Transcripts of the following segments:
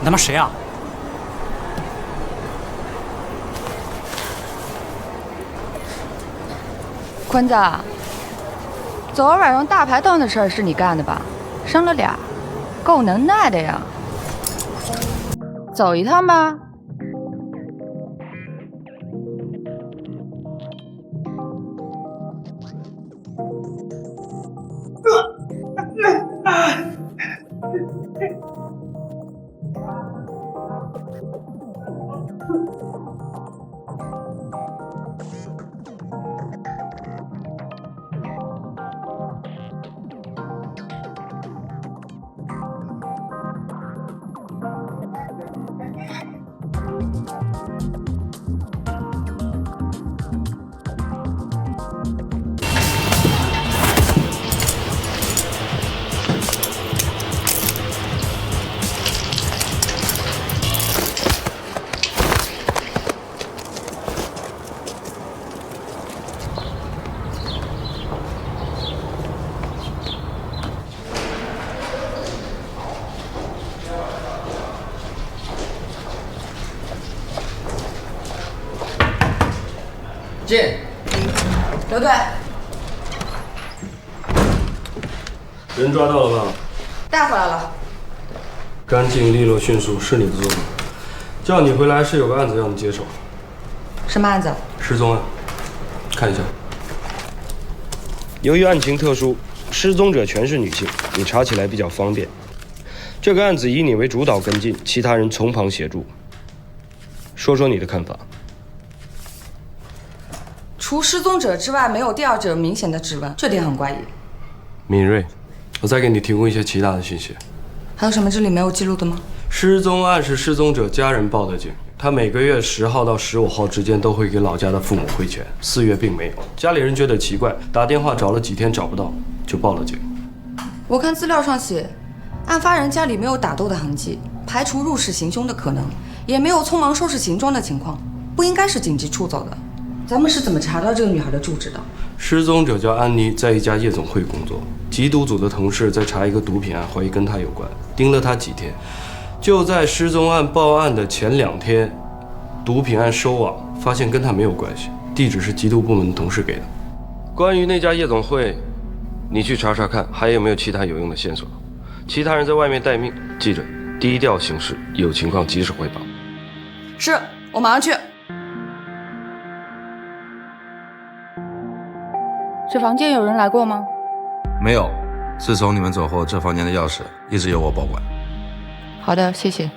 你他妈谁啊？坤子，昨晚上大排档的事儿是你干的吧？生了俩，够能耐的呀！走一趟吧。进，刘队，人抓到了吧？带回来了。干净利落迅速是你的作风。叫你回来是有个案子让你接手。什么案子？失踪案，看一下。由于案情特殊，失踪者全是女性，你查起来比较方便。这个案子以你为主导跟进，其他人从旁协助。说说你的看法。除失踪者之外，没有第二者明显的指纹，这点很怪异。敏锐，我再给你提供一些其他的信息。还有什么这里没有记录的吗？失踪案是失踪者家人报的警，他每个月10号到15号之间都会给老家的父母汇钱，4月并没有。家里人觉得奇怪，打电话找了几天找不到，就报了警。我看资料上写，案发人家里没有打斗的痕迹，排除入室行凶的可能，也没有匆忙收拾行装的情况，不应该是紧急出走的。咱们是怎么查到这个女孩的住址的？失踪者叫安妮，在一家夜总会工作。缉毒组的同事在查一个毒品案，怀疑跟她有关，盯了她几天。就在失踪案报案的前2天，毒品案收网，发现跟她没有关系，地址是缉毒部门的同事给的。关于那家夜总会，你去查查看，还有没有其他有用的线索。其他人在外面待命，记着低调行事，有情况及时汇报。是，我马上去。这房间有人来过吗？没有，自从你们走后，这房间的钥匙一直由我保管。好的，谢谢。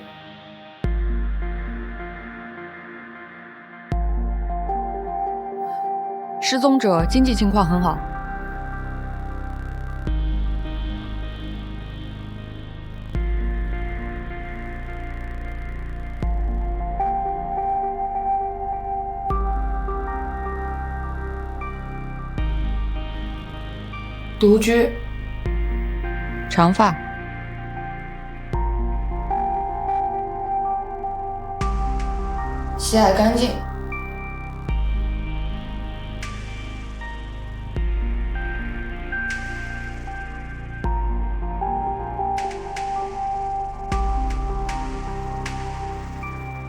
失踪者经济情况很好。独居，长发，洗海干净，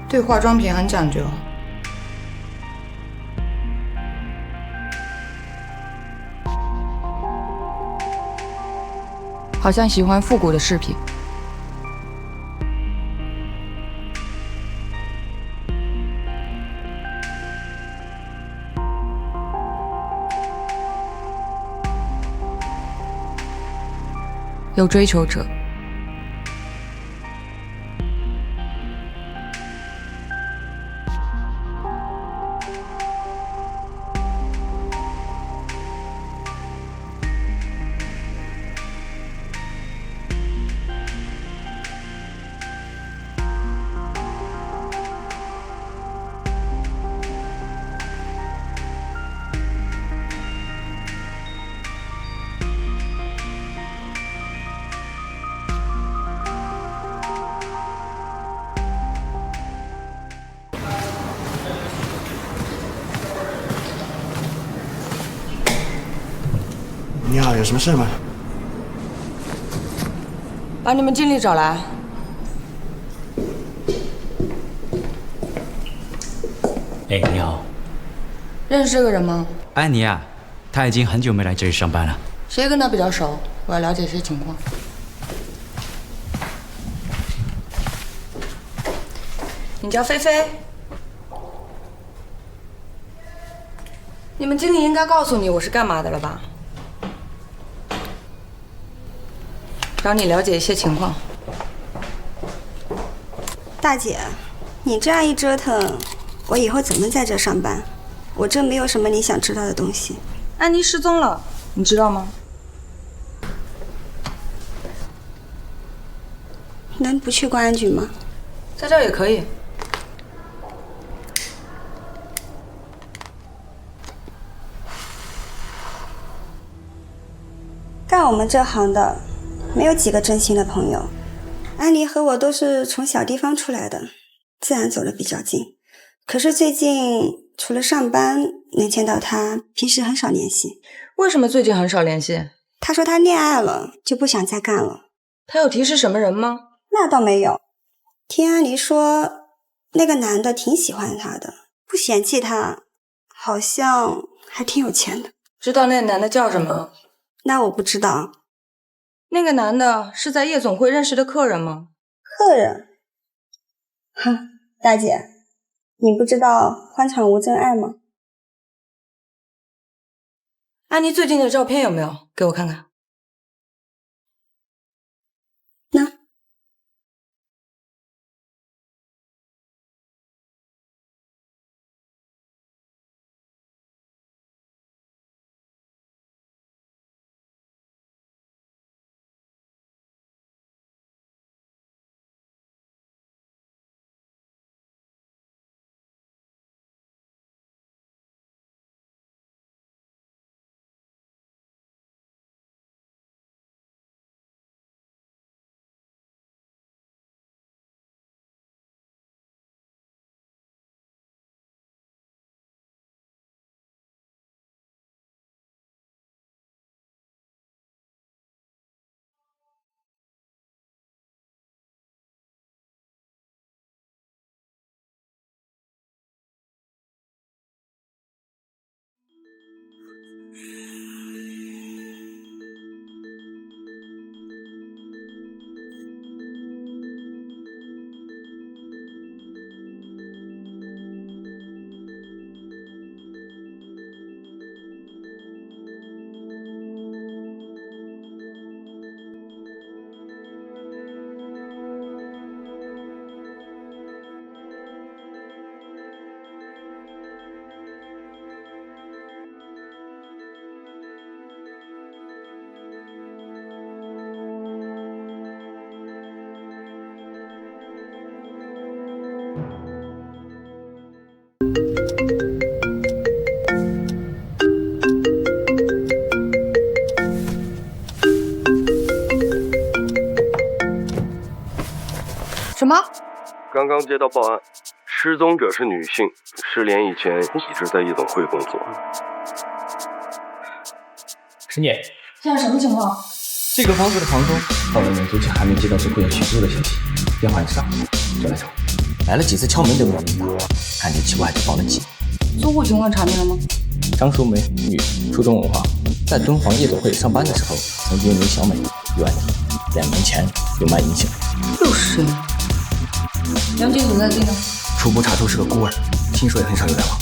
对化妆品很讲究。好像喜欢复古的饰品。有追求者。你好，有什么事吗？把你们经理找来。哎，你好，认识这个人吗？安妮啊，她已经很久没来这里上班了。谁跟他比较熟？我要了解一些情况。你叫菲菲？你们经理应该告诉你我是干嘛的了吧？找你了解一些情况。大姐，你这样一折腾，我以后怎么在这上班？我这没有什么你想知道的东西。安妮失踪了，你知道吗？能不去公安局吗？在这儿也可以。干我们这行的，没有几个真心的朋友。安妮和我都是从小地方出来的，自然走得比较近。可是最近除了上班能见到她，平时很少联系。为什么最近很少联系？她说她恋爱了，就不想再干了。她有提示什么人吗？那倒没有。听安妮说，那个男的挺喜欢她的，不嫌弃她，好像还挺有钱的。知道那个男的叫什么？那我不知道。那个男的是在夜总会认识的客人吗？客人？哼，大姐，你不知道欢场无真爱吗？安妮最近的照片有没有？给我看看。那什么？刚刚接到报案，失踪者是女性，失联以前一直在夜总会工作。陈姐，现在什么情况？这个房子的房东到了年租期还没接到租户要续租的消息，电话一直打，就来找我。来了几次敲门都没有人答，看着奇怪就报了警。租户情况查明了吗？张淑梅，女，初中文化，在敦煌夜总会上班的时候，曾经与小美原地2年前有卖淫行为。又是谁？杨静所在地呢？初步查出是个孤儿，听说也很少有来往。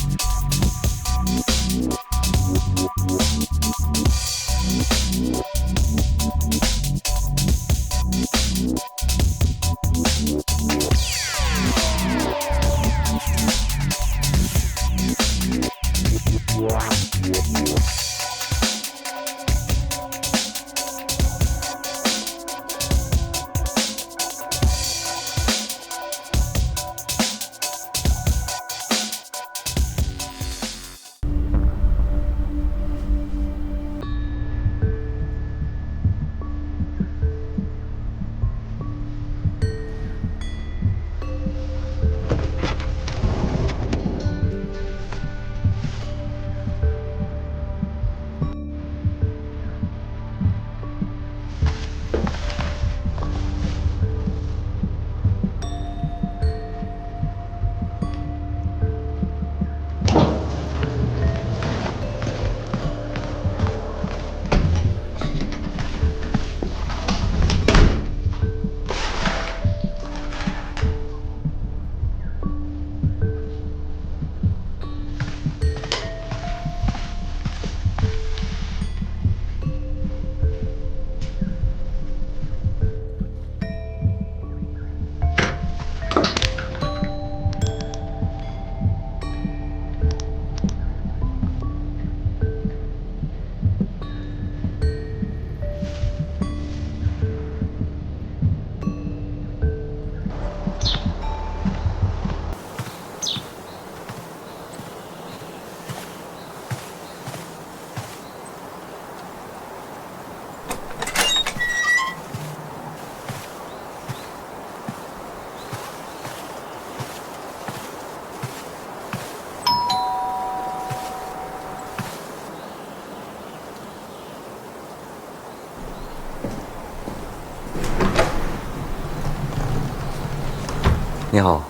你好，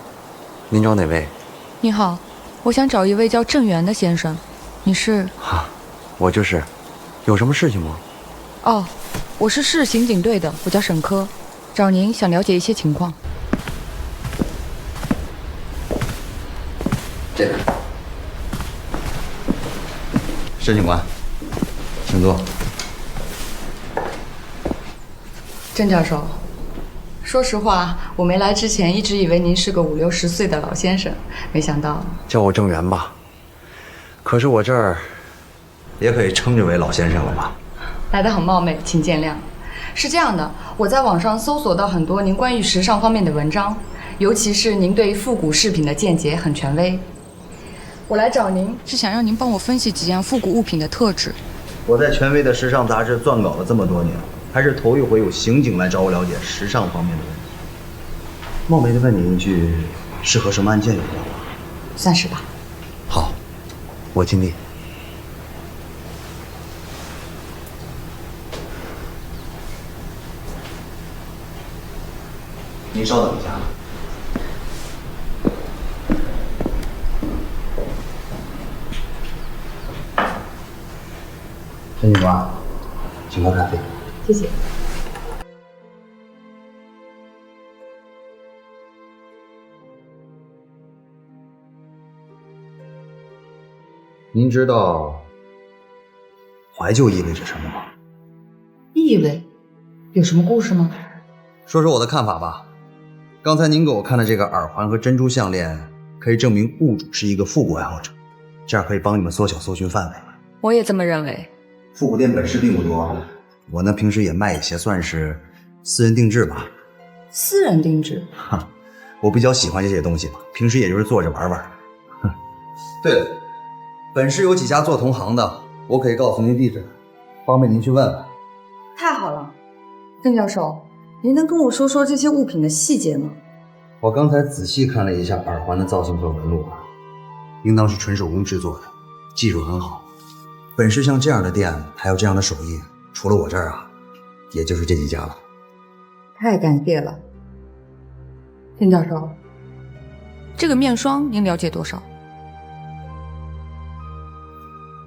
您找哪位？你好，我想找一位叫郑源的先生。你是？我就是。有什么事情吗？哦，我是市刑警队的，我叫沈科，找您想了解一些情况。这边。沈警官，请坐。郑教授，说实话，我没来之前一直以为您是个50、60岁的老先生，没想到。叫我郑源吧。可是我这儿也可以称之为老先生了吧？来得很冒昧，请见谅。是这样的，我在网上搜索到很多您关于时尚方面的文章，尤其是您对复古饰品的见解很权威。我来找您是想让您帮我分析几样复古物品的特质。我在权威的时尚杂志撰稿了这么多年，还是头一回有刑警来找我了解时尚方面的问题。冒昧的问您一句，是和什么案件有关吗？算是吧。好，我尽力。您稍等一下。沈警官，请喝咖啡。谢谢。您知道怀旧意味着什么吗？意味？有什么故事吗？说说我的看法吧。刚才您给我看的这个耳环和珍珠项链，可以证明物主是一个复古爱好者，这样可以帮你们缩小搜寻范围。我也这么认为。复古店本事并不多，我呢平时也卖一些，算是私人定制吧。私人定制？哈，我比较喜欢这些东西吧，平时也就是做着玩玩。对了，本市有几家做同行的，我可以告诉您地址，方便您去问问。太好了，郑教授，您能跟我说说这些物品的细节吗？我刚才仔细看了一下耳环的造型和纹路，应当是纯手工制作的，技术很好。本市像这样的店还有这样的手艺，除了我这儿啊，也就是这几家了。太感谢了，郑教授。这个面霜您了解多少？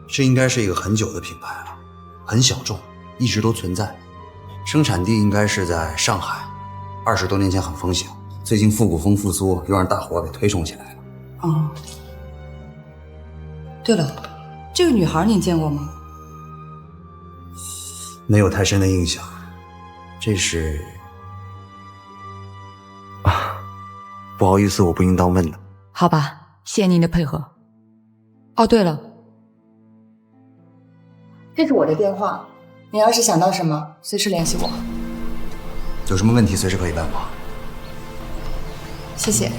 这应该是一个很久的品牌了，很小众，一直都存在。生产地应该是在上海，20多年前很风行，最近复古风复苏，又让大伙给推崇起来了。哦，对了，这个女孩你见过吗？没有太深的印象。这是不好意思，我不应当问的。好吧，谢谢您的配合。哦，对了，这是我的电话，你要是想到什么，随时联系我。有什么问题随时可以问我。谢谢。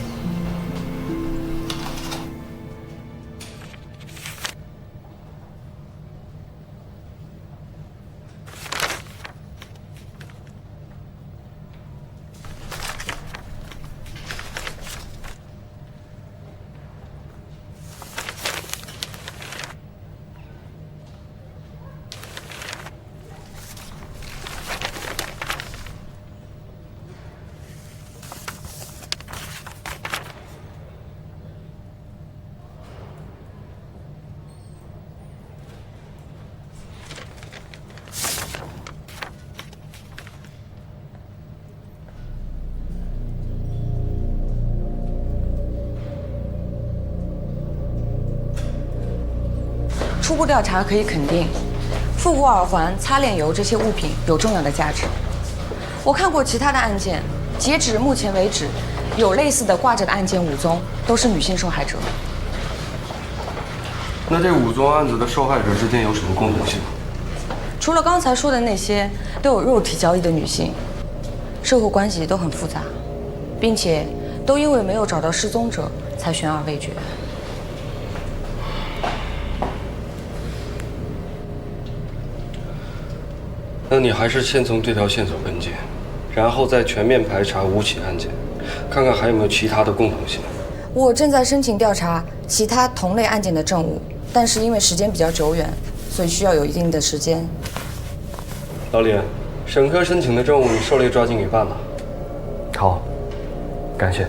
初步调查可以肯定，复古耳环、擦脸油这些物品有重要的价值。我看过其他的案件，截止目前为止，有类似的挂着的案件5宗，都是女性受害者。那这5宗案子的受害者之间有什么共同性？除了刚才说的那些都有肉体交易的女性，社会关系都很复杂，并且都因为没有找到失踪者才悬而未决。那你还是先从这条线索跟进，然后再全面排查5起案件，看看还有没有其他的共同性。我正在申请调查其他同类案件的证物，但是因为时间比较久远，所以需要有一定的时间。老李，沈科申请的证物你受累抓紧给办了。好，感谢。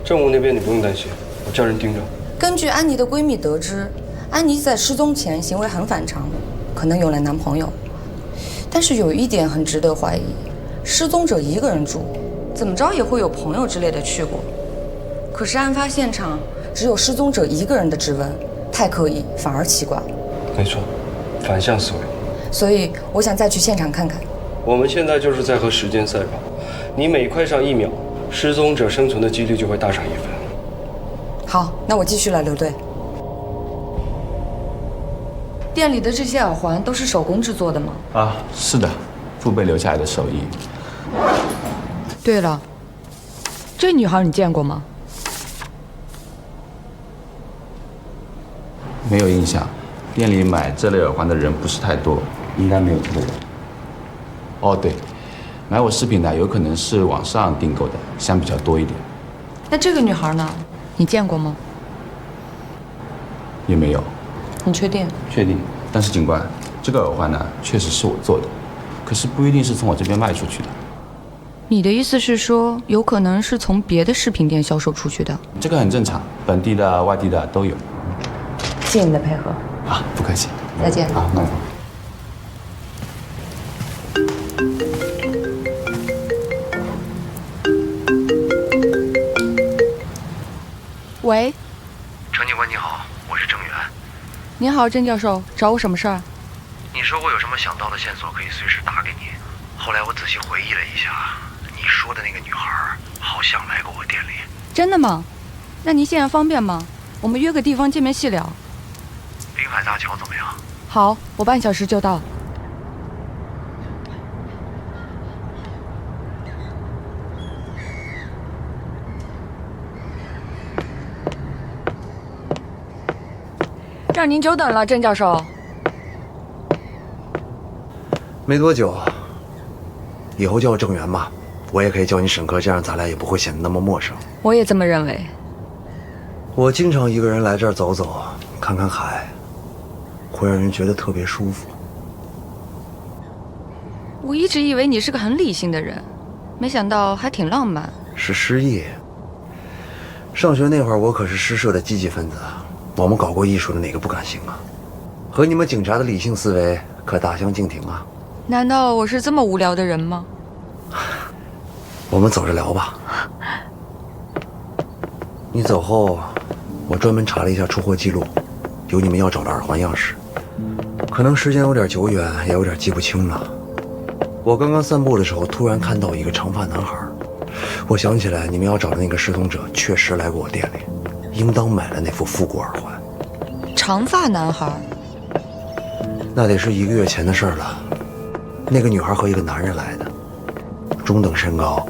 政务那边你不用担心，我叫人盯着。根据安妮的闺蜜得知，安妮在失踪前行为很反常，可能有了男朋友。但是有一点很值得怀疑，失踪者一个人住，怎么着也会有朋友之类的去过。可是案发现场只有失踪者一个人的指纹，太刻意反而奇怪。没错，反向思维。所以我想再去现场看看。我们现在就是在和时间赛跑，你每快上1秒，失踪者生存的几率就会大上1分。好，那我继续来留队。店里的这些耳环都是手工制作的吗？啊，是的，父辈留下来的手艺。对了，这女孩你见过吗？没有印象，店里买这类耳环的人不是太多，应该没有这个人。哦，对，买我饰品的有可能是网上订购的，相比较多一点。那这个女孩呢？你见过吗？也没有。你确定？确定。但是警官，这个耳环呢，确实是我做的，可是不一定是从我这边卖出去的。你的意思是说，有可能是从别的饰品店销售出去的？这个很正常，本地的、外地的都有。谢谢你的配合。啊，不客气。再见。好，慢走。喂，程警官你好，我是郑源。你好，郑教授，找我什么事儿？你说过有什么想到的线索可以随时打给你。后来我仔细回忆了一下，你说的那个女孩好像来过我店里。真的吗？那您现在方便吗？我们约个地方见面细聊。滨海大桥怎么样？好，我半小时就到。让您久等了，郑教授。没多久，以后叫我郑源吧，我也可以叫你沈科，这样咱俩也不会显得那么陌生。我也这么认为。我经常一个人来这儿走走，看看海，会让人觉得特别舒服。我一直以为你是个很理性的人，没想到还挺浪漫。是失忆。上学那会儿，我可是诗社的积极分子，我们搞过艺术的哪个不感性啊？和你们警察的理性思维可大相径庭啊！难道我是这么无聊的人吗？我们走着聊吧。你走后，我专门查了一下出货记录，有你们要找的耳环样式。可能时间有点久远，也有点记不清了。我刚刚散步的时候，突然看到一个长发男孩，我想起来你们要找的那个失踪者确实来过我店里，应当买了那副复古耳环。长发男孩？那得是1个月前的事了。那个女孩和一个男人来的，中等身高，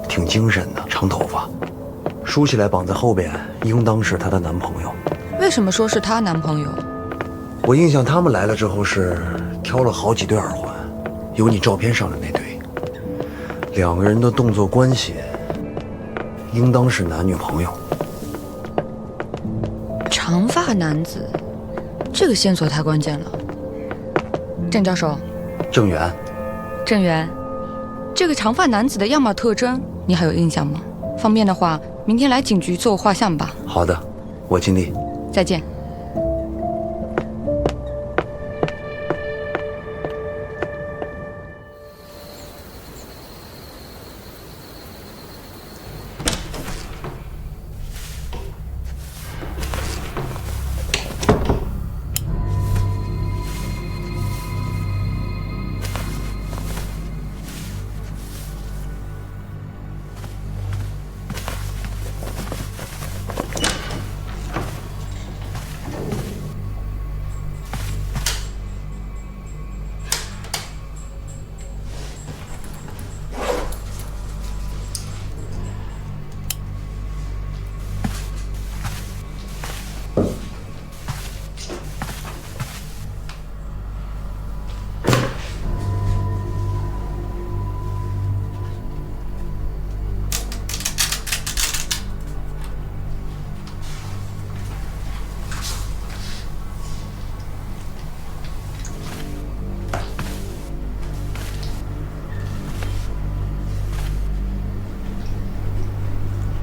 挺精神的，长头发，梳起来绑在后边，应当是她的男朋友。为什么说是她男朋友？我印象他们来了之后是挑了好几对耳环，有你照片上的那对。2个人的动作关系，应当是男女朋友。长发男子，这个线索太关键了。郑教授，郑源，郑源，这个长发男子的样貌特征你还有印象吗？方便的话，明天来警局做画像吧。好的，我尽力。再见。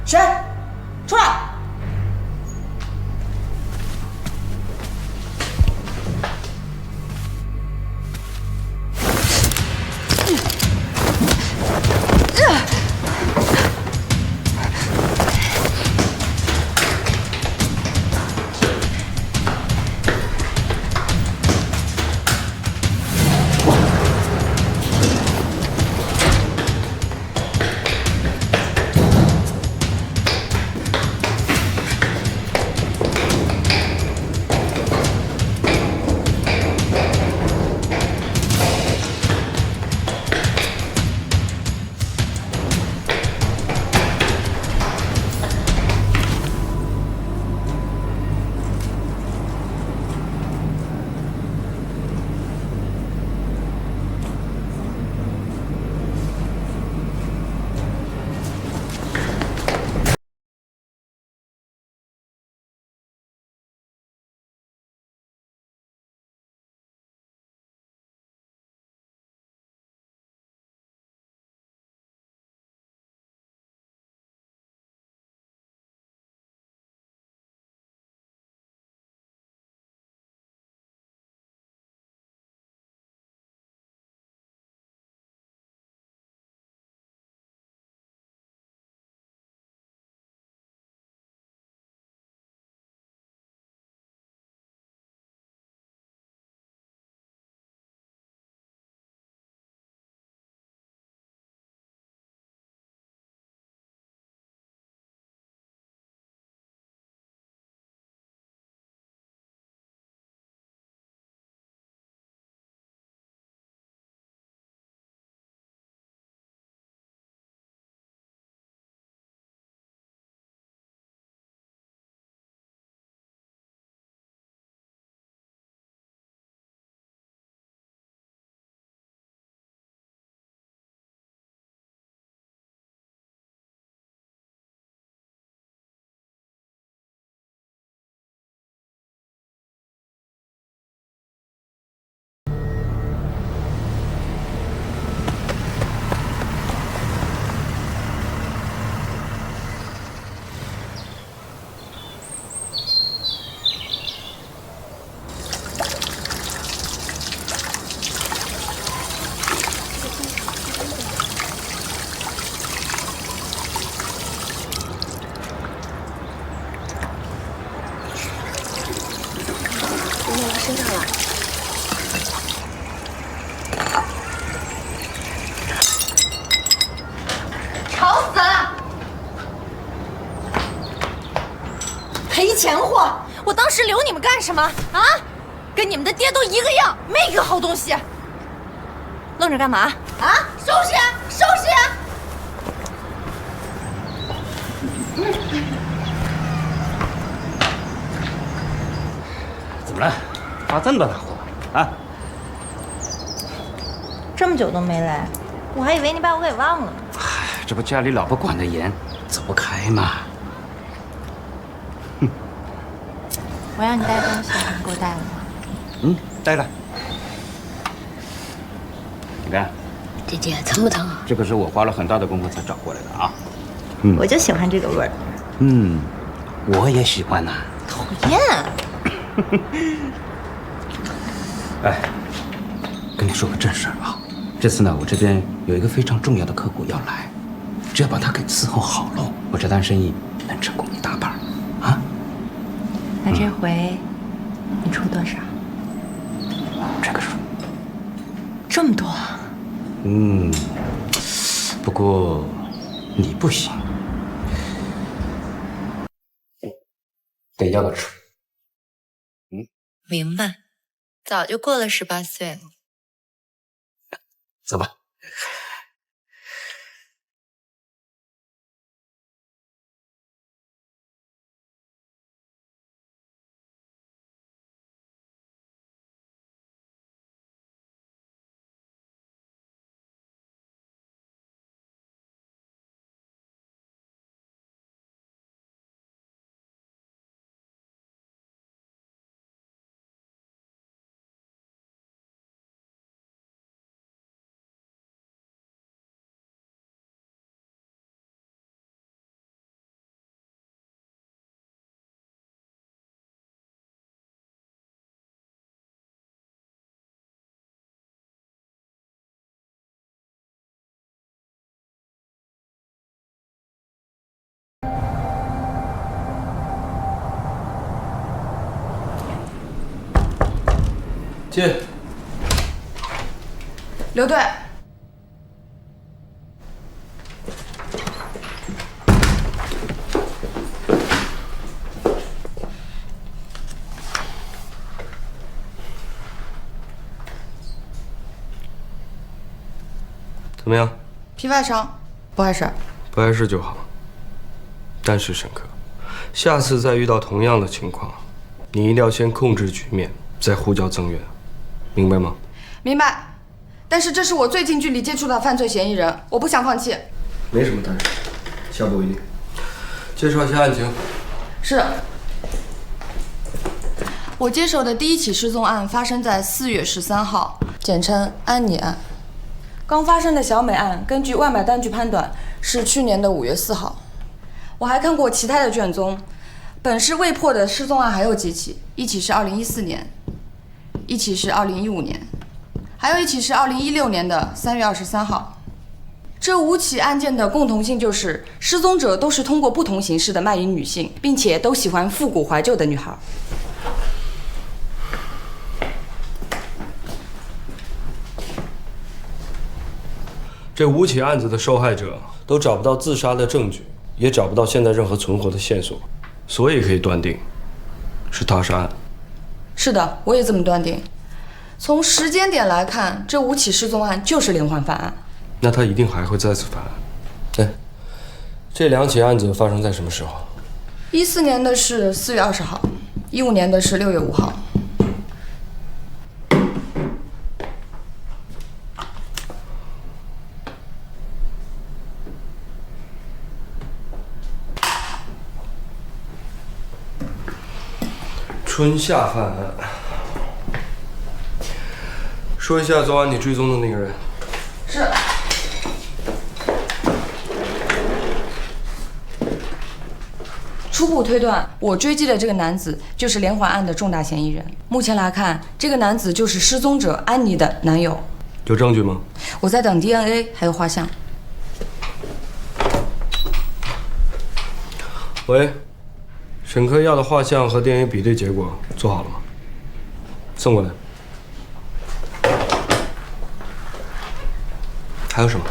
谁？出来！提钱货！我当时留你们干什么啊？跟你们的爹都一个样，没个好东西。愣着干嘛啊？收拾呀，收拾呀！怎么了？发这么大火啊？这么久都没来，我还以为你把我给忘了呢。唉，这不家里老婆管得严，走不开嘛。我让你带东西，你给我带了吗？嗯，带了。你看，姐姐疼不疼？这可是我花了很大的功夫才找过来的啊。我就喜欢这个味儿。嗯，我也喜欢呐。讨厌。哎，跟你说个正事儿啊，这次呢，我这边有一个非常重要的客户要来，只要把他给伺候好了，我这单生意能成功一大半啊。那这回你出多少？这个数。这么多？嗯，不过你不行，得要个出。明白，早就过了18岁了。走吧。进。刘队，怎么样？皮外伤，不碍事。不碍事就好。但是沈科，下次再遇到同样的情况，你一定要先控制局面，再呼叫增援，明白吗？明白。但是这是我最近距离接触的犯罪嫌疑人，我不想放弃。没什么但是，下步一定。介绍一下案情。是。我接手的第一起失踪案发生在4月13号，简称安妮案。刚发生的小美案，根据外买单据判断是去年的5月4号。我还看过其他的卷宗，本市未破的失踪案还有几起，一起是2014年，一起是2015年，还有一起是2016年的3月23号。这5起案件的共同性就是失踪者都是通过不同形式的卖淫女性，并且都喜欢复古怀旧的女孩。这5起案子的受害者都找不到自杀的证据，也找不到现在任何存活的线索，所以可以断定是他杀案。是的，我也这么断定。从时间点来看，这5起失踪案就是连环犯案。那他一定还会再次犯案。哎，这2起案子发生在什么时候？14年的是4月20号，15年的是6月5号。春夏犯案。说一下昨晚你追踪的那个人。是。初步推断，我追击的这个男子就是连环案的重大嫌疑人。目前来看，这个男子就是失踪者安妮的男友。有证据吗？我在等 DNA 还有画像。喂。沈科要的画像和 DNA 比对结果做好了吗？送过来。还有什么？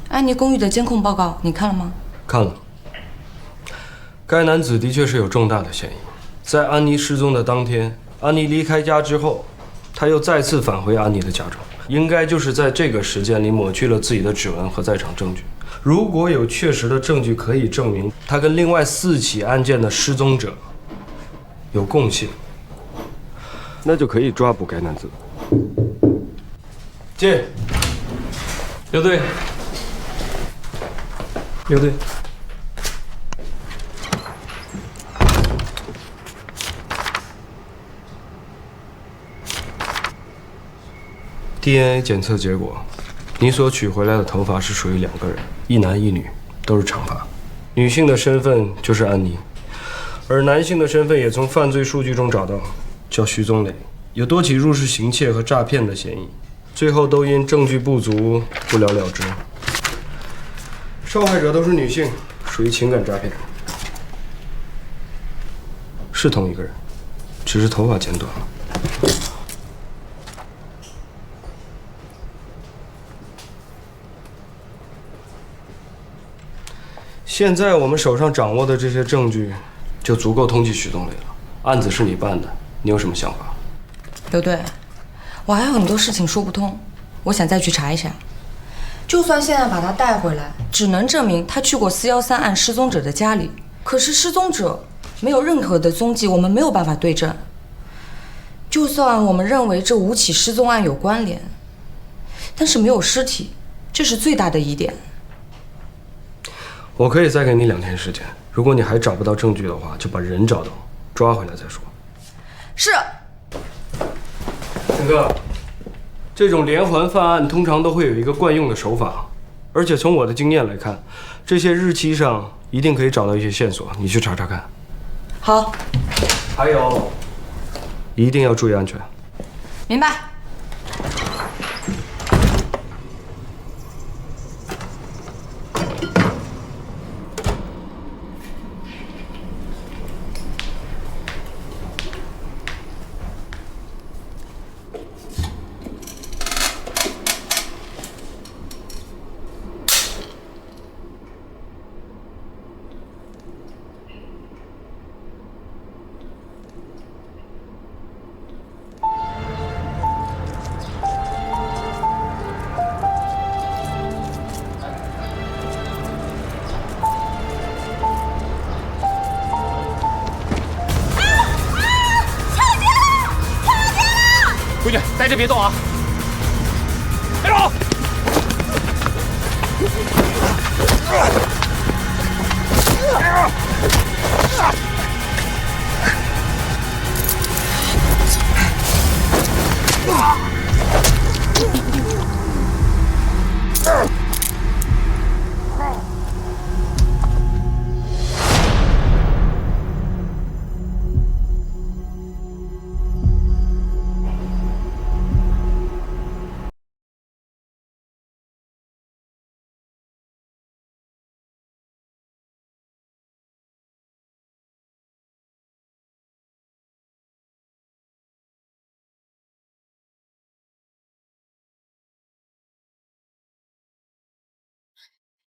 安妮公寓的监控报告你看了吗？看了。该男子的确是有重大的嫌疑，在安妮失踪的当天，安妮离开家之后，他又再次返回安妮的家中，应该就是在这个时间里抹去了自己的指纹和在场证据。如果有确实的证据可以证明他跟另外4起案件的失踪者有共性，那就可以抓捕该男子。进，刘队，刘队。DNA 检测结果，你所取回来的头发是属于2个人，一男一女，都是长发。女性的身份就是安妮，而男性的身份也从犯罪数据中找到，叫徐宗磊，有多起入室行窃和诈骗的嫌疑，最后都因证据不足不了了之。受害者都是女性，属于情感诈骗，是同一个人，只是头发剪短了。现在我们手上掌握的这些证据，就足够通缉徐宗磊了。案子是你办的，你有什么想法？刘队，我还有很多事情说不通，我想再去查一下。就算现在把他带回来，只能证明他去过413案失踪者的家里，可是失踪者没有任何的踪迹，我们没有办法对证。就算我们认为这5起失踪案有关联，但是没有尸体，这是最大的疑点。我可以再给你2天时间，如果你还找不到证据的话，就把人找到，抓回来再说。是。陈哥，这种连环犯案通常都会有一个惯用的手法，而且从我的经验来看，这些日期上一定可以找到一些线索，你去查查看。好。还有，一定要注意安全。明白。闺女，待着别动啊！别动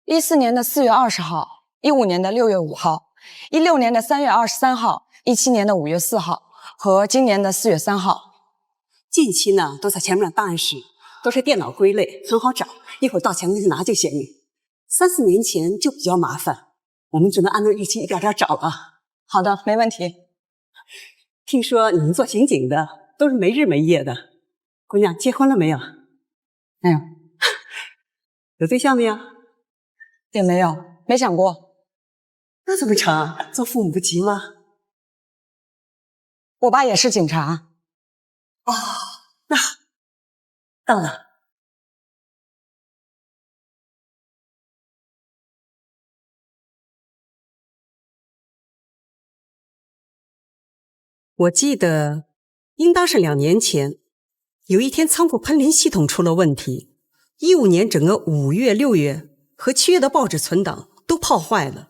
！14年的4月20号，15年的6月5号，16年的3月23号，17年的5月4号和今年的4月3号。近期呢都在前面档案室，都是电脑归类，很好找，一会儿到前面去拿就行。3、4年前就比较麻烦，我们只能按照日期一点点找了。好的，没问题。听说你们做刑警的都是没日没夜的，姑娘结婚了没有？没有。有对象没有？也没有，没想过。那怎么成？做父母不急吗？我爸也是警察。哦，那到了。我记得应当是2年前，有一天仓库喷淋系统出了问题，15年整个5月、6月和7月的报纸存档都泡坏了。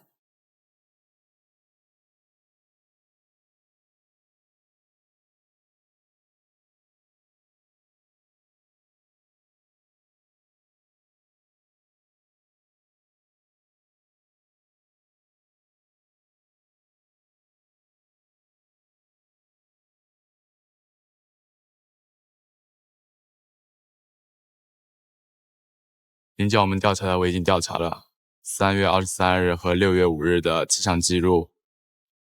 您叫我们调查的我已经调查了，3月23日和6月5日的气象记录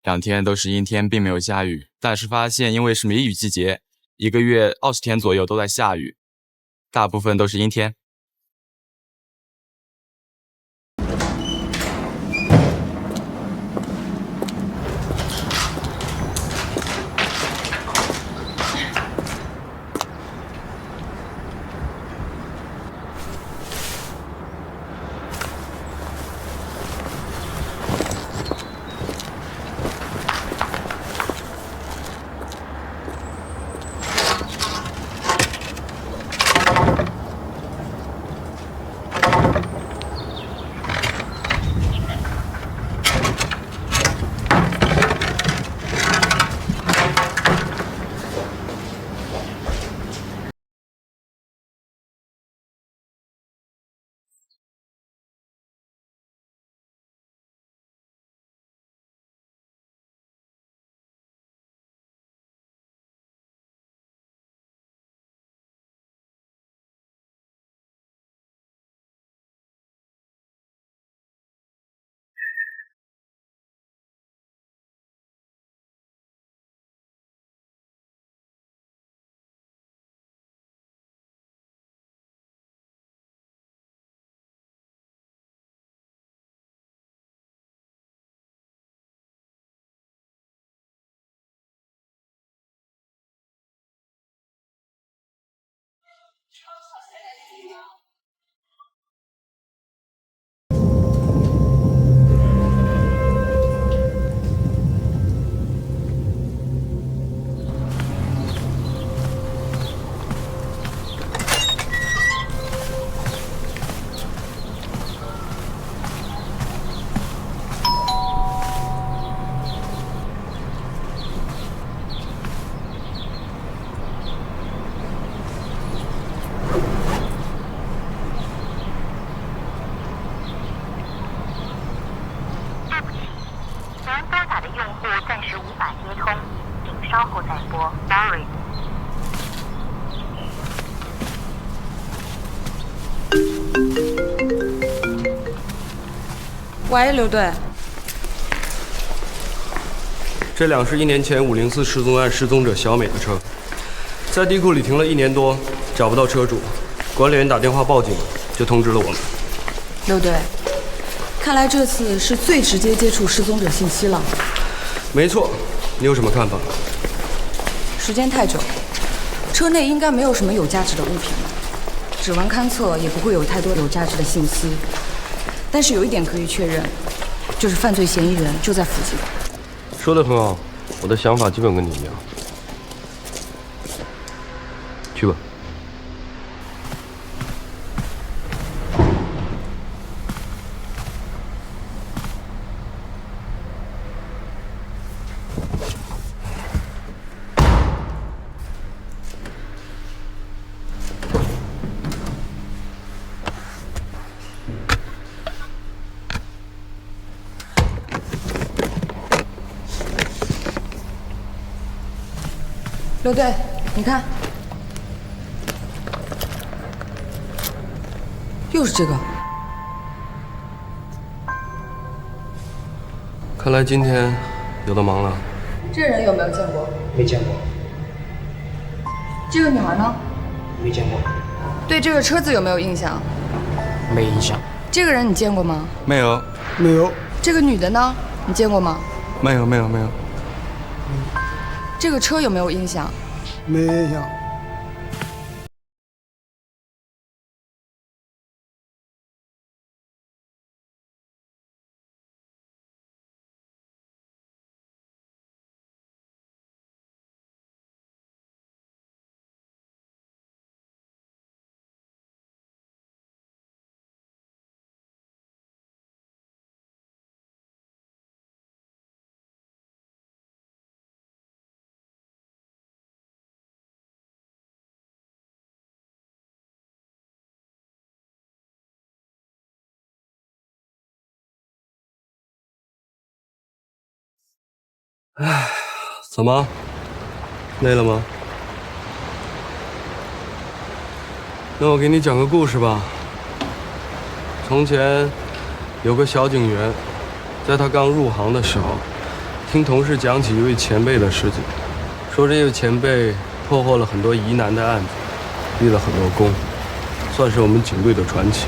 ，2天都是阴天，并没有下雨。但是发现因为是梅雨季节，1个月20天左右都在下雨，大部分都是阴天。喂，刘队，这辆是1年前504失踪案失踪者小美的车，在地库里停了1年多，找不到车主，管理员打电话报警，就通知了我们。刘队，看来这次是最直接接触失踪者信息了。没错，你有什么看法？时间太久，车内应该没有什么有价值的物品了，指纹勘测也不会有太多有价值的信息。但是有一点可以确认，就是犯罪嫌疑人就在附近。说得很好，我的想法基本跟你一样。去吧。刘队，你看，又是这个。看来今天有的忙了。这人有没有见过？没见过。这个女孩呢？没见过。对这个车子有没有印象？没印象。这个人你见过吗？没有。没有。这个女的呢？你见过吗？没有，没有，没有。这个车有没有印象？没印象。唉，怎么？累了吗？那我给你讲个故事吧。从前有个小警员，在他刚入行的时候，听同事讲起一位前辈的事情，说这位前辈破获了很多疑难的案子，立了很多功，算是我们警队的传奇。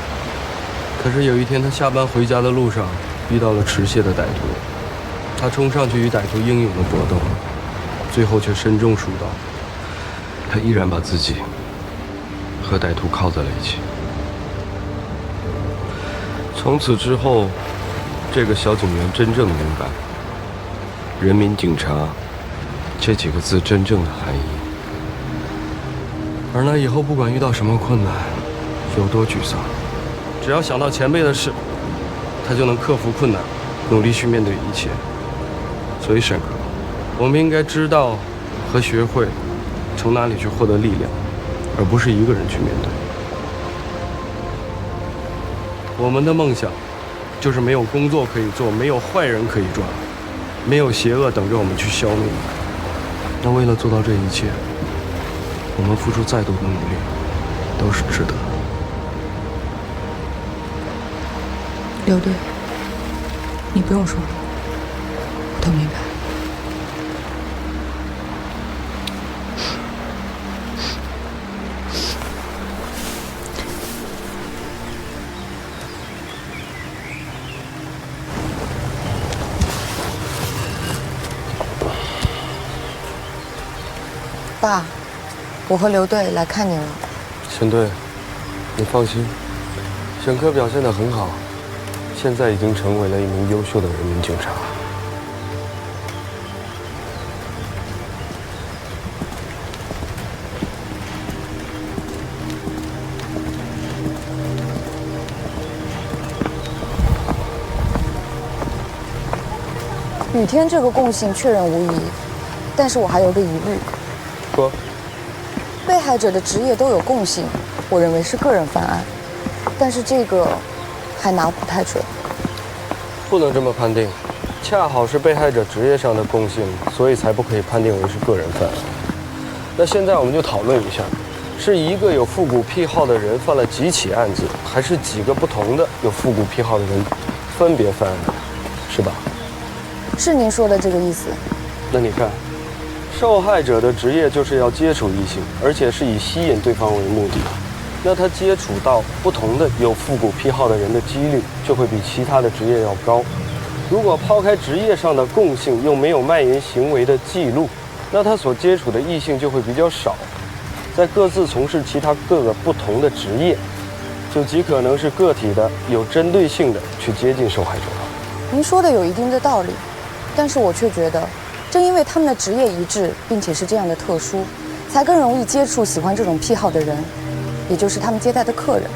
可是有一天，他下班回家的路上遇到了持械的歹徒，他冲上去与歹徒英勇的搏斗，最后却身中数刀。他依然把自己和歹徒铐在了一起。从此之后，这个小警员真正明白“人民警察”这几个字真正的含义。而那以后不管遇到什么困难，有多沮丧，只要想到前辈的事，他就能克服困难，努力去面对一切。所以沈哥，我们应该知道和学会从哪里去获得力量，而不是一个人去面对。我们的梦想就是没有工作可以做，没有坏人可以抓，没有邪恶等着我们去消灭。那为了做到这一切，我们付出再多的努力都是值得的。刘队，你不用说，我都明白。爸，我和刘队来看您了。沈队，你放心，沈科表现得很好，现在已经成为了一名优秀的人民警察。雨天这个共性确认无疑，但是我还有个疑虑。说，被害者的职业都有共性，我认为是个人犯案，但是这个还拿不太准。不能这么判定，恰好是被害者职业上的共性，所以才不可以判定为是个人犯案。那现在我们就讨论一下，是一个有复古癖好的人犯了几起案子，还是几个不同的有复古癖好的人分别犯案，是吧？是您说的这个意思。那你看，受害者的职业就是要接触异性，而且是以吸引对方为目的。那他接触到不同的有复古癖好的人的几率就会比其他的职业要高。如果抛开职业上的共性，又没有卖淫行为的记录，那他所接触的异性就会比较少。在各自从事其他各个不同的职业，就极可能是个体的、有针对性的去接近受害者。您说的有一定的道理，但是我却觉得，正因为他们的职业一致，并且是这样的特殊，才更容易接触喜欢这种癖好的人，也就是他们接待的客人。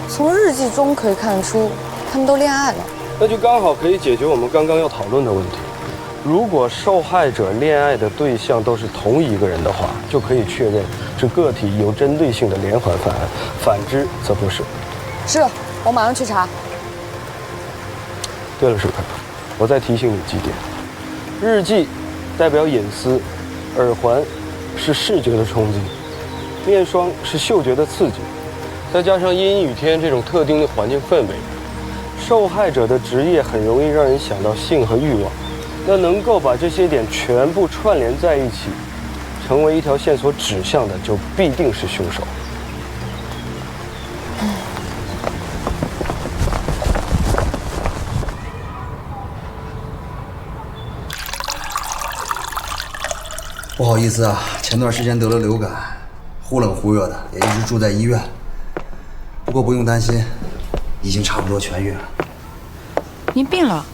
从日记中可以看出，他们都恋爱了。那就刚好可以解决我们刚刚要讨论的问题。如果受害者恋爱的对象都是同一个人的话，就可以确认是个体有针对性的连环犯案，反之则不是。是，我马上去查。对了，沈科，我再提醒你几点：日记代表隐私，耳环是视觉的冲击，面霜是嗅觉的刺激，再加上阴雨天这种特定的环境氛围，受害者的职业很容易让人想到性和欲望。那能够把这些点全部串联在一起，成为一条线索指向的，就必定是凶手。不好意思啊，前段时间得了流感，忽冷忽热的，也一直住在医院。不过不用担心，已经差不多痊愈了。您病了，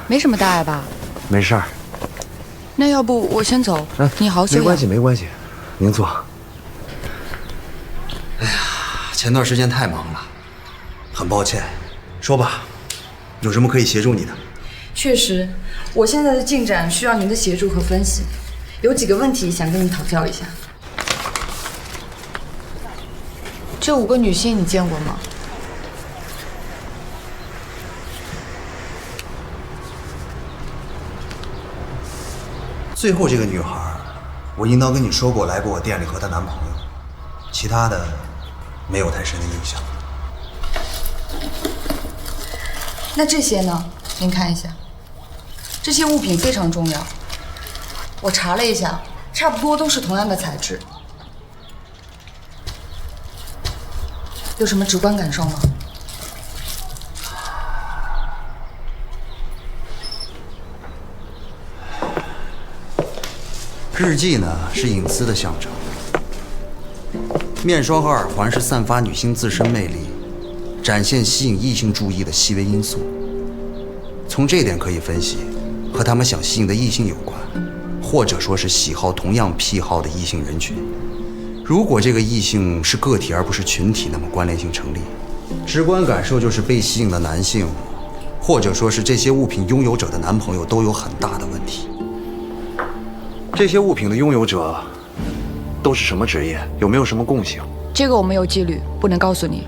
没什么大碍吧？没事儿。那要不我先走，你好好休养。没关系，没关系，您坐。哎呀，前段时间太忙了，很抱歉。说吧，有什么可以协助你的？确实，我现在的进展需要您的协助和分析，有几个问题想跟你讨教一下。这5个女性你见过吗？最后这个女孩，我应当跟你说过来过我店里和她男朋友，其他的没有太深的印象。那这些呢？您看一下，这些物品非常重要。我查了一下，差不多都是同样的材质。有什么直观感受吗？日记呢是隐私的象征，面霜和耳环是散发女性自身魅力、展现吸引异性注意的细微因素。从这点可以分析，和他们想吸引的异性有关，或者说是喜好同样癖好的异性人群。如果这个异性是个体而不是群体，那么关联性成立。直观感受就是被吸引的男性，或者说是这些物品拥有者的男朋友都有很大的问题。这些物品的拥有者都是什么职业？有没有什么共性？这个我没有纪律，不能告诉你。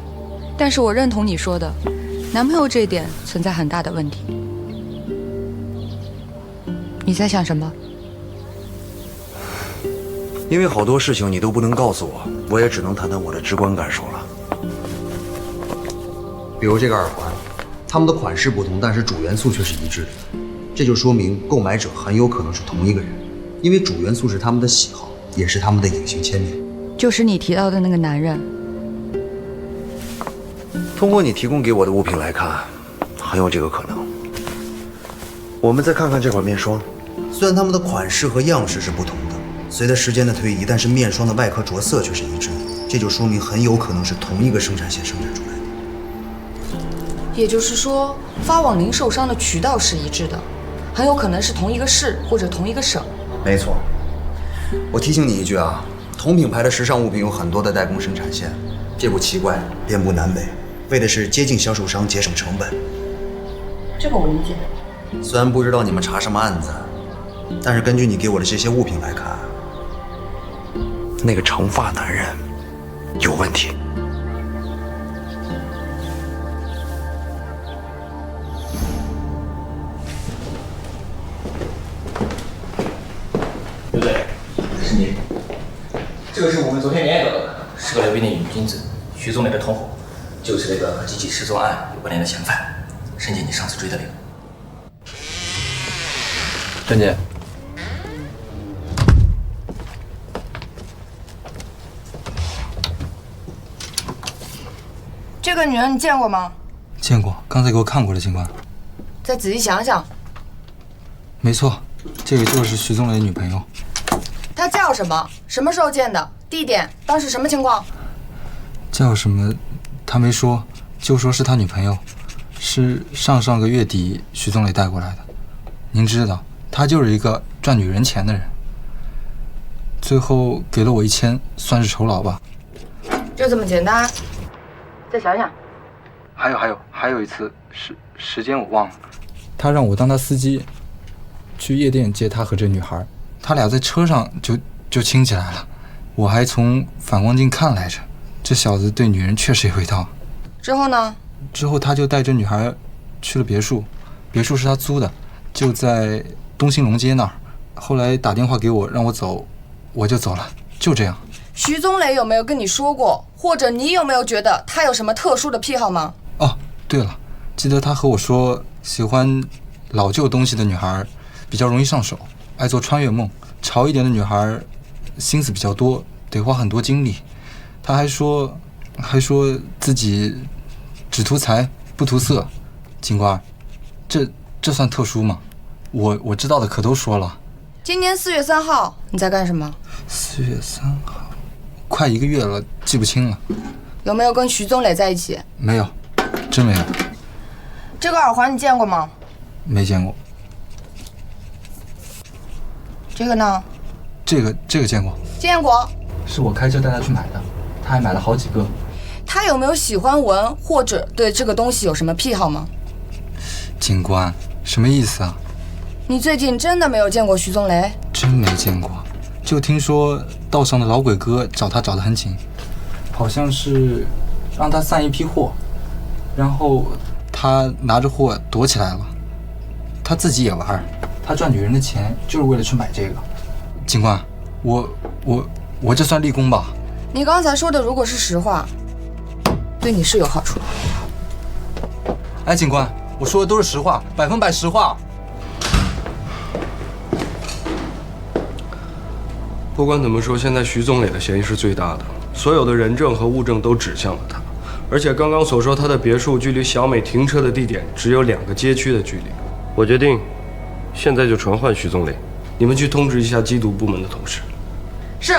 但是我认同你说的，男朋友这一点存在很大的问题。你在想什么？因为好多事情你都不能告诉我，我也只能谈谈我的直观感受了。比如这个耳环，它们的款式不同，但是主元素却是一致的，这就说明购买者很有可能是同一个人，因为主元素是他们的喜好，也是他们的隐形签名。就是你提到的那个男人。通过你提供给我的物品来看，很有这个可能。我们再看看这款面霜，虽然它们的款式和样式是不同的，随着时间的推移，但是面霜的外壳着色却是一致的，这就说明很有可能是同一个生产线生产出来的。也就是说，发往零售商的渠道是一致的，很有可能是同一个市或者同一个省。没错。我提醒你一句啊，同品牌的时尚物品有很多的代工生产线，这不奇怪，遍布南北，为的是接近销售商，节省成本。这个我理解。虽然不知道你们查什么案子，但是根据你给我的这些物品来看，那个长发男人有问题。对不对？是你。这个是我们昨天联系到的，是个刘斌的女君子，徐宗磊的同伙，就是那个和几起失踪案有关联的嫌犯，申请你上次追的那个。郑姐，这个女人你见过吗？见过，刚才给我看过了，警官。再仔细想想。没错，这个就是徐宗磊的女朋友。她叫什么？什么时候见的？地点？当时什么情况？叫什么？他没说，就说是他女朋友，是上个月底徐宗磊带过来的。您知道，他就是一个赚女人钱的人。最后给了我1000，算是酬劳吧。就这么简单？再想想。还有一次，时间我忘了。他让我当他司机，去夜店接他和这女孩，他俩在车上就亲起来了。我还从反光镜看来着，这小子对女人确实有一套。之后呢？之后他就带着女孩去了别墅，别墅是他租的，就在东兴隆街那儿。后来打电话给我让我走，我就走了，就这样。徐宗磊有没有跟你说过，或者你有没有觉得他有什么特殊的癖好吗？哦，对了，记得他和我说，喜欢老旧东西的女孩比较容易上手，爱做穿越梦。潮一点的女孩心思比较多，得花很多精力。他还说自己只图财不图色。警官，这算特殊吗？我知道的可都说了。今年4月3号你在干什么？4月3号，快1个月了，记不清了。有没有跟徐宗磊在一起？没有，真没有。这个耳环你见过吗？没见过。这个呢？这个见过。见过。是我开车带他去买的，他还买了好几个。他有没有喜欢闻或者对这个东西有什么癖好吗？警官，什么意思啊？你最近真的没有见过徐宗磊？真没见过，就听说道上的老鬼哥找他找得很紧，好像是让他散一批货，然后他拿着货躲起来了。他自己也玩，他赚女人的钱就是为了去买这个。警官，我这算立功吧？你刚才说的如果是实话，对你是有好处的。哎，警官，我说的都是实话，100%实话。不管怎么说，现在徐宗磊的嫌疑是最大的，所有的人证和物证都指向了他。而且刚刚所说他的别墅距离小美停车的地点只有2个街区的距离。我决定，现在就传唤徐宗磊，你们去通知一下缉毒部门的同事。是。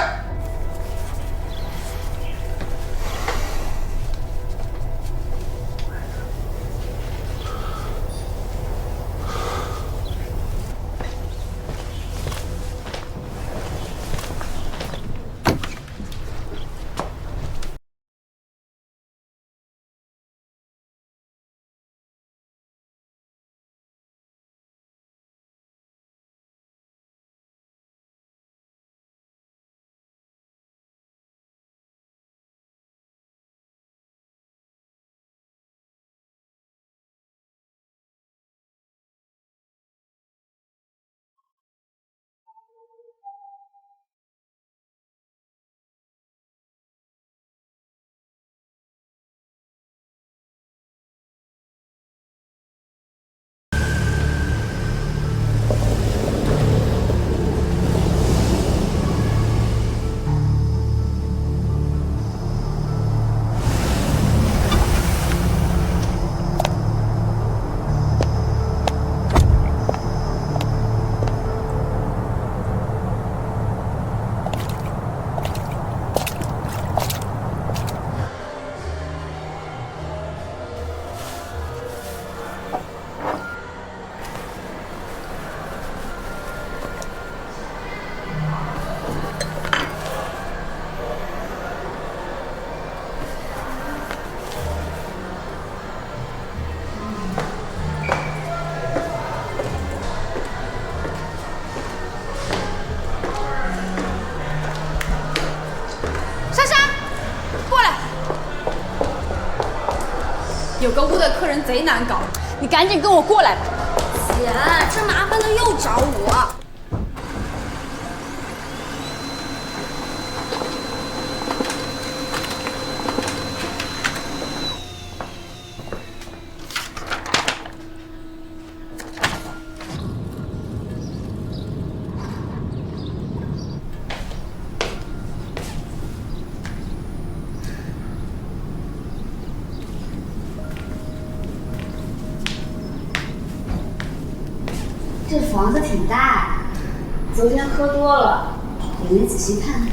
有个屋的客人贼难搞，你赶紧跟我过来吧。姐，这麻烦的又找我。这房子挺大，昨天喝多了，也没仔细看。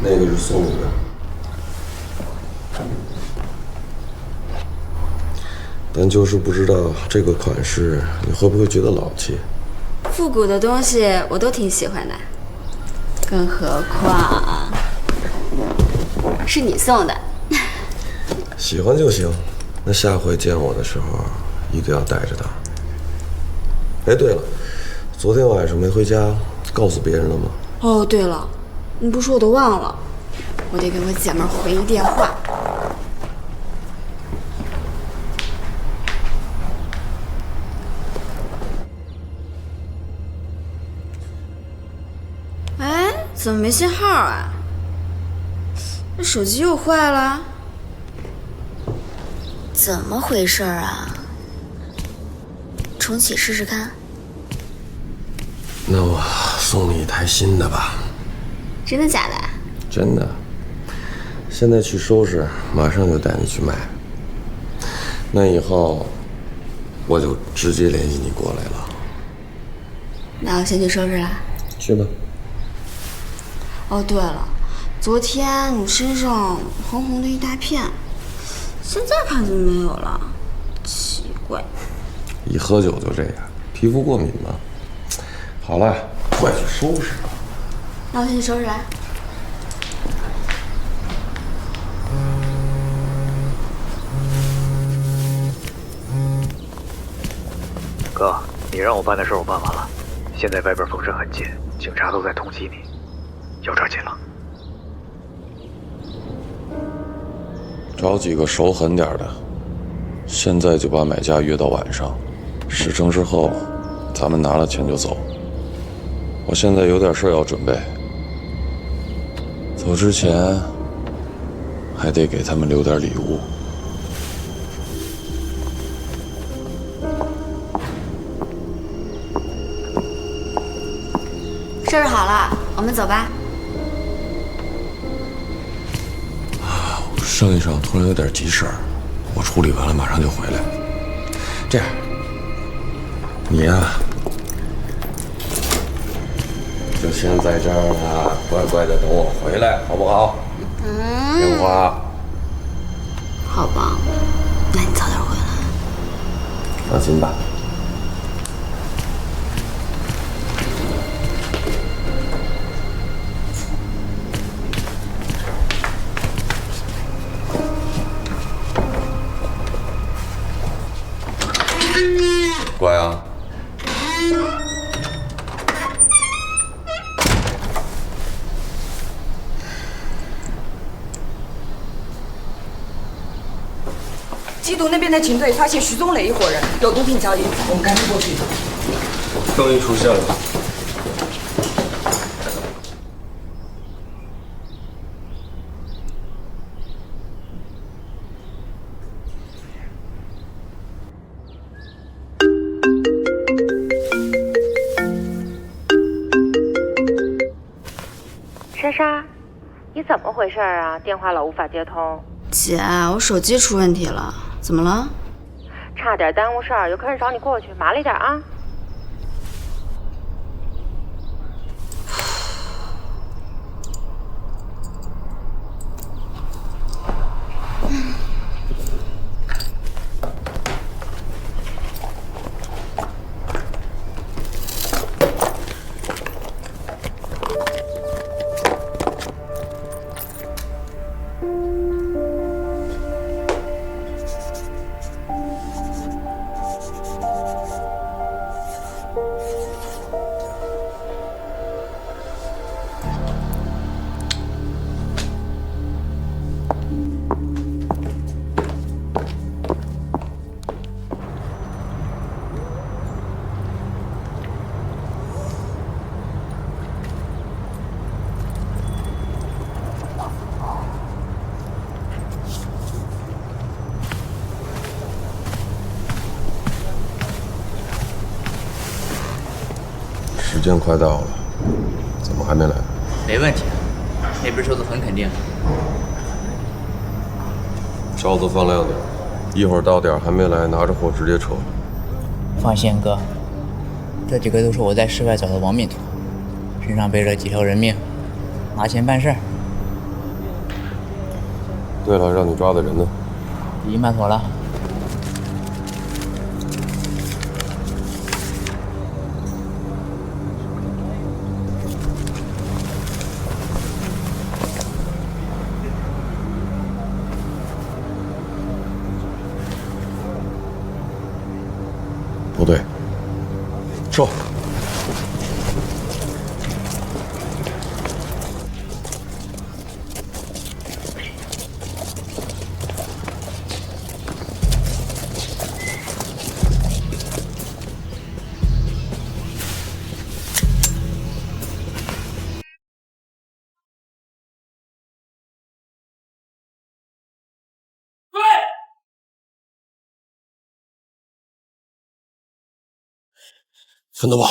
那个是送你的。但就是不知道这个款式你会不会觉得老气？复古的东西我都挺喜欢的。更何况是你送的，喜欢就行。那下回见我的时候，一定要带着它。哎，对了，昨天晚上没回家，告诉别人了吗？哦，对了，你不说我都忘了，我得给我姐妹回一电话。怎么没信号啊？这手机又坏了？怎么回事啊？重启试试看。那我送你一台新的吧。真的假的？真的。现在去收拾，马上就带你去买。那以后我就直接联系你过来了。那我先去收拾了。去吧。哦，对了，昨天你身上红红的一大片，现在看怎么没有了？奇怪。一喝酒就这样，皮肤过敏吗？好了，快去收拾吧。那我先去收拾啊。哥，你让我办的事我办完了，现在外边风声很紧，警察都在通缉你，要抓紧了。找几个手狠点的，现在就把买家约到晚上，事成之后，咱们拿了钱就走。我现在有点事要准备，走之前还得给他们留点礼物。收拾好了，我们走吧。生意上突然有点急事儿，我处理完了马上就回来。这样，你呀，就先在这儿呢，乖乖的等我回来，好不好？听话。好吧，那你早点回来。放心吧。乖啊！缉毒那边的警队发现徐宗磊一伙人有毒品交易，我们赶紧过去。终于出现了。莎莎，你怎么回事啊？电话老无法接通。姐，我手机出问题了，怎么了？差点耽误事儿，有客人找你过去，麻利点啊。时间快到了，怎么还没来？没问题，那边说的很肯定。罩子放亮点，一会儿到点还没来，拿着货直接撤。放心，哥，这几个都是我在市外找的亡命徒，身上背着几条人命，拿钱办事儿。对了，让你抓的人呢？已经办妥了。不对，撤！分得吧。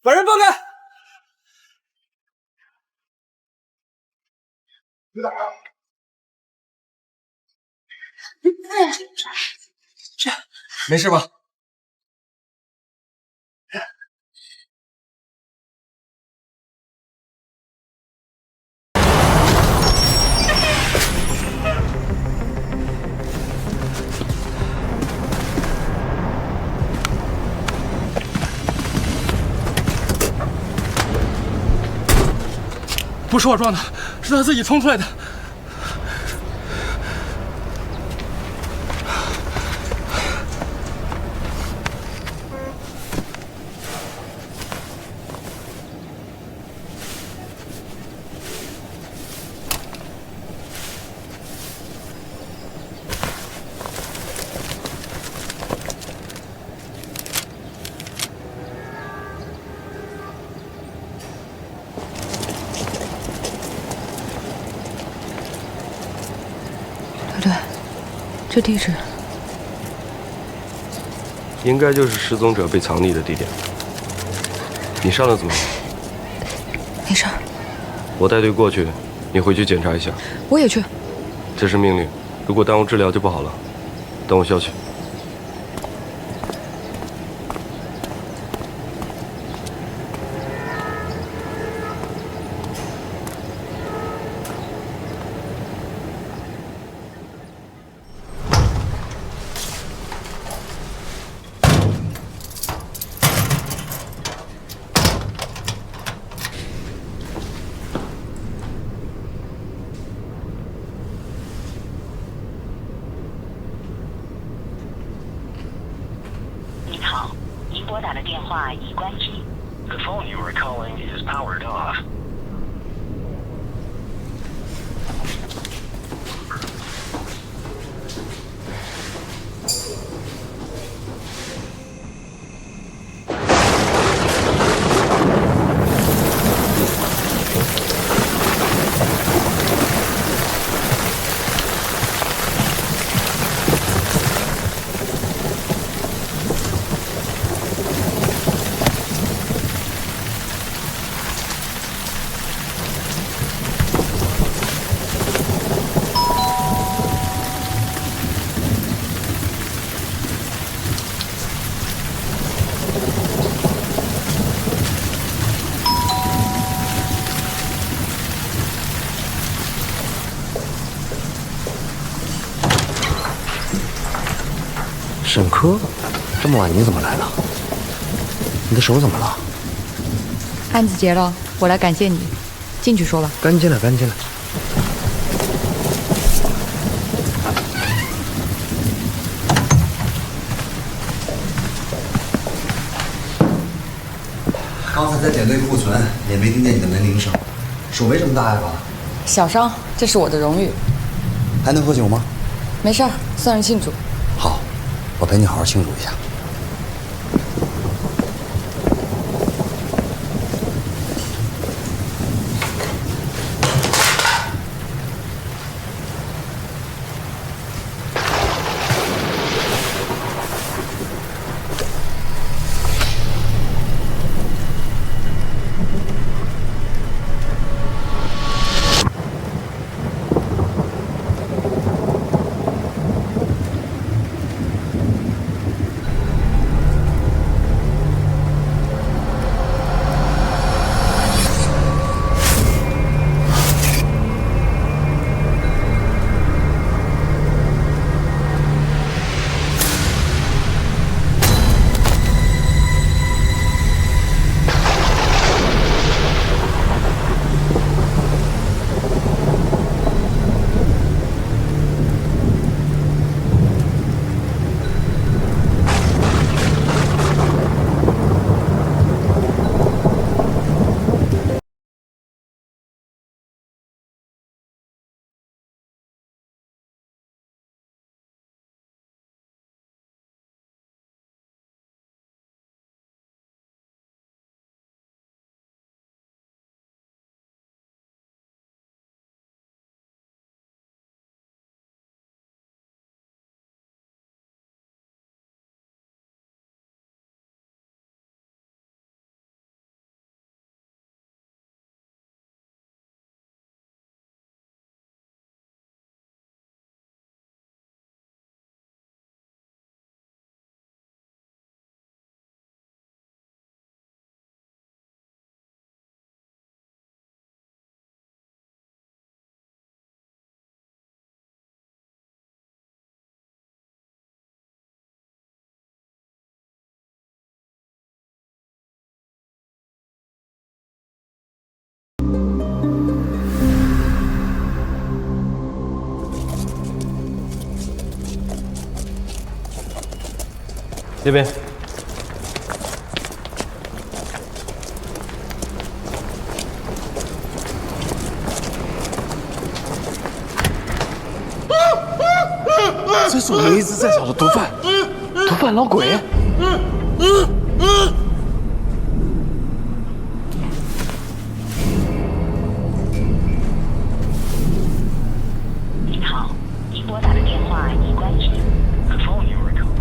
把人放开！没事吧？不是我撞的，是他自己冲出来的。这地址应该就是失踪者被藏匿的地点。你伤得怎么样？没事。我带队过去，你回去检查一下。我也去。这是命令，如果耽误治疗就不好了。等我消息。拨打的电话已关机。The phone you are calling is powered off. 沈科，这么晚你怎么来了？你的手怎么了？案子结了，我来感谢你。进去说吧。赶紧来，赶紧来。刚才在点对库存，也没听见你的门铃声，手没什么大碍吧？小伤，这是我的荣誉。还能喝酒吗？没事儿，算是庆祝。好，我陪你好好庆祝一下。这边。这是我们一直在找的毒贩，毒贩老鬼。您好，您拨打的电话已关机。The phone you are calling.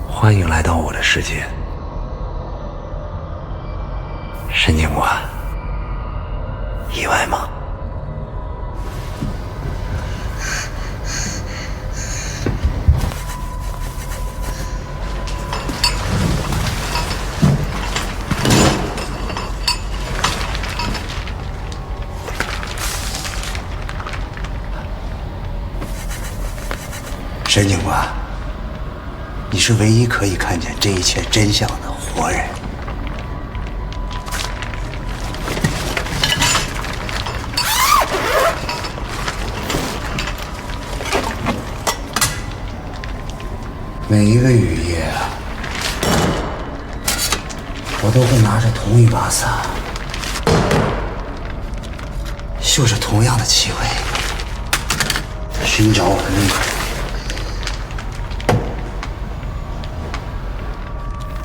欢迎来到我的世界，沈警官。意外吗？沈警官，你是唯一可以看见这一切真相的活人。每一个雨夜，我都会拿着同一把伞，嗅着同样的气味，寻找我的那个人。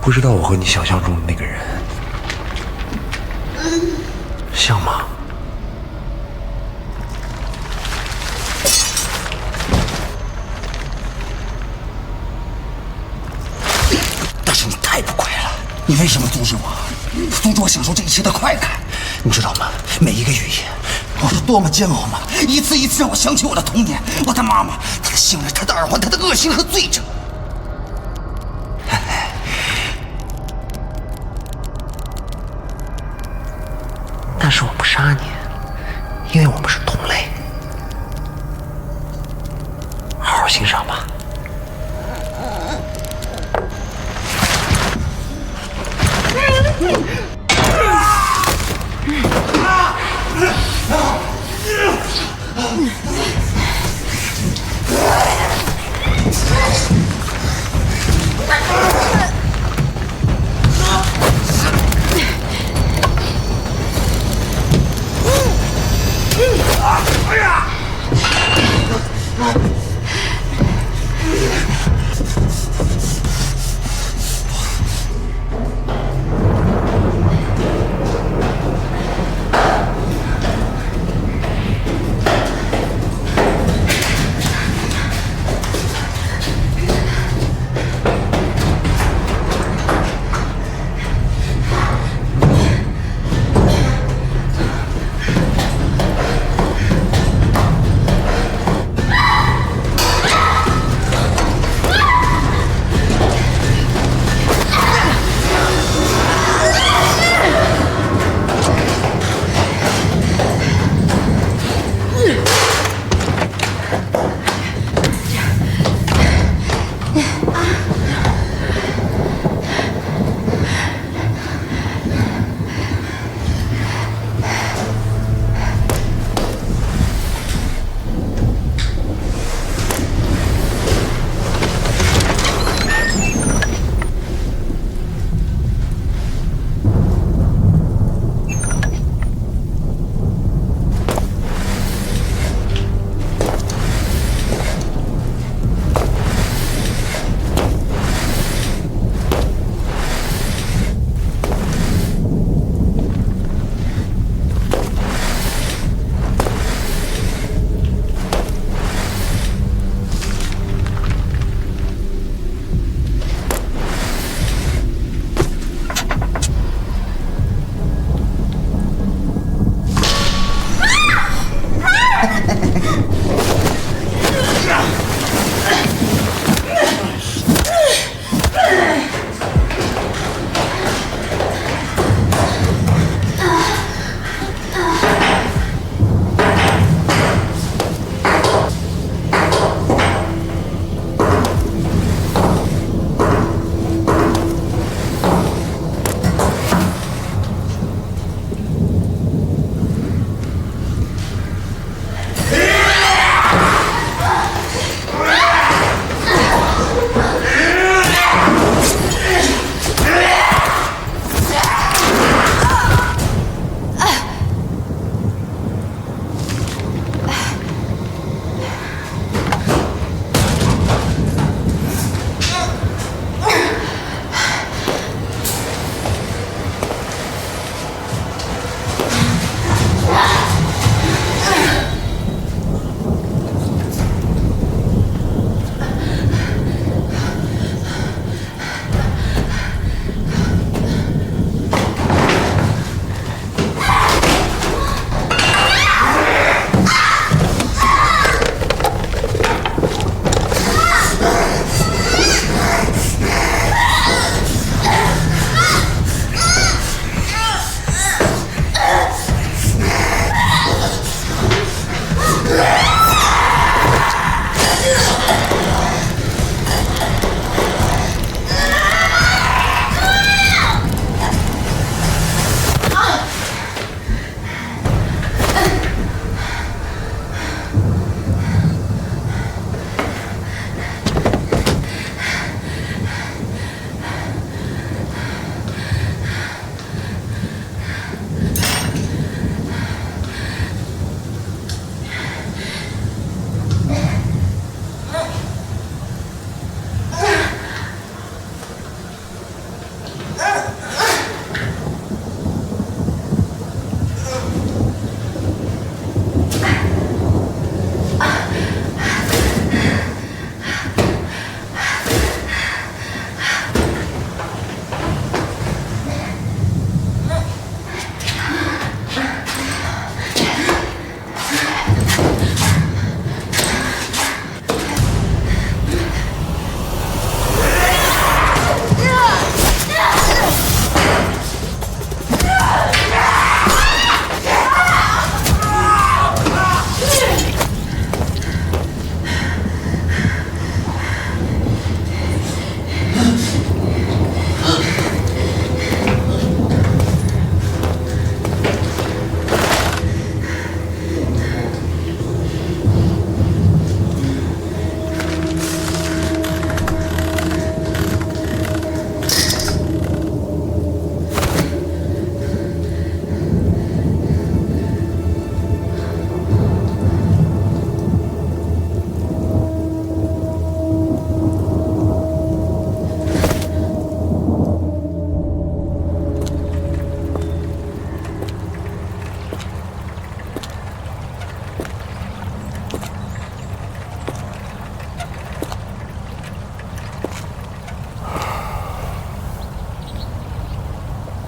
不知道我和你想象中的那个人像吗？但是你太不快了，你为什么阻止我？阻止我享受这一切的快感？你知道吗？每一个雨夜，我是多么煎熬吗？一次一次让我想起我的童年，我的妈妈，她的性质，她的耳环，她的恶行和罪证。但是我不杀你，因为我们是同类。好好欣赏吧。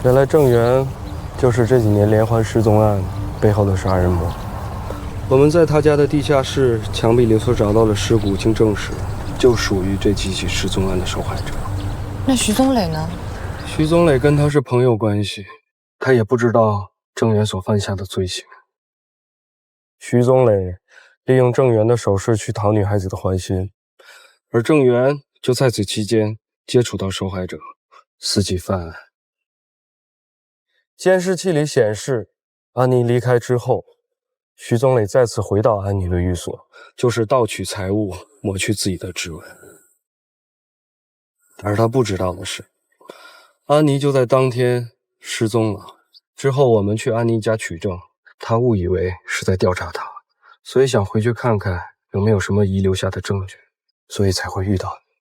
原来郑源就是这几年连环失踪案背后的杀人魔。我们在他家的地下室墙壁里所找到的尸骨，经证实，就属于这几起失踪案的受害者。那徐宗磊呢？徐宗磊跟他是朋友关系，他也不知道郑源所犯下的罪行。徐宗磊利用郑源的手势去讨女孩子的欢心，而郑源就在此期间接触到受害者，伺机犯案。监视器里显示，安妮离开之后，徐宗磊再次回到安妮的寓所，就是盗取财物，抹去自己的指纹。而他不知道的是，安妮就在当天失踪了。之后我们去安妮家取证，他误以为是在调查他，所以想回去看看有没有什么遗留下的证据，所以才会遇到你。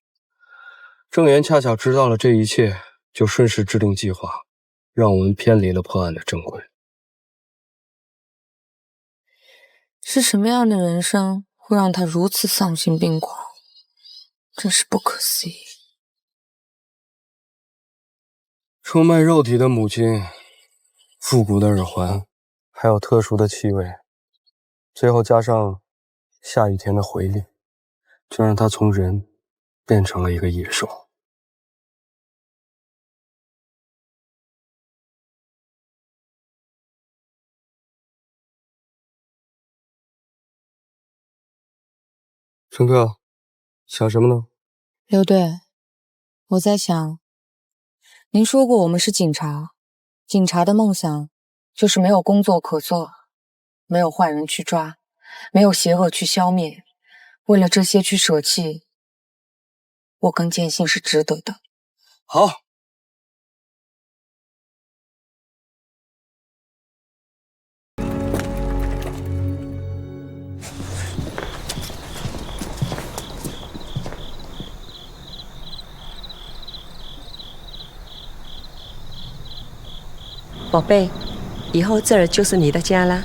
郑源恰巧知道了这一切，就顺势制定计划，让我们偏离了破案的正轨。是什么样的人生会让他如此丧心病狂？真是不可思议。出卖肉体的母亲，复古的耳环，还有特殊的气味，最后加上下雨天的回力，就让他从人变成了一个野兽。陈哥，想什么呢？刘队，我在想，您说过我们是警察，警察的梦想就是没有工作可做，没有坏人去抓，没有邪恶去消灭，为了这些去舍弃，我更坚信是值得的。好。宝贝，以后这儿就是你的家啦。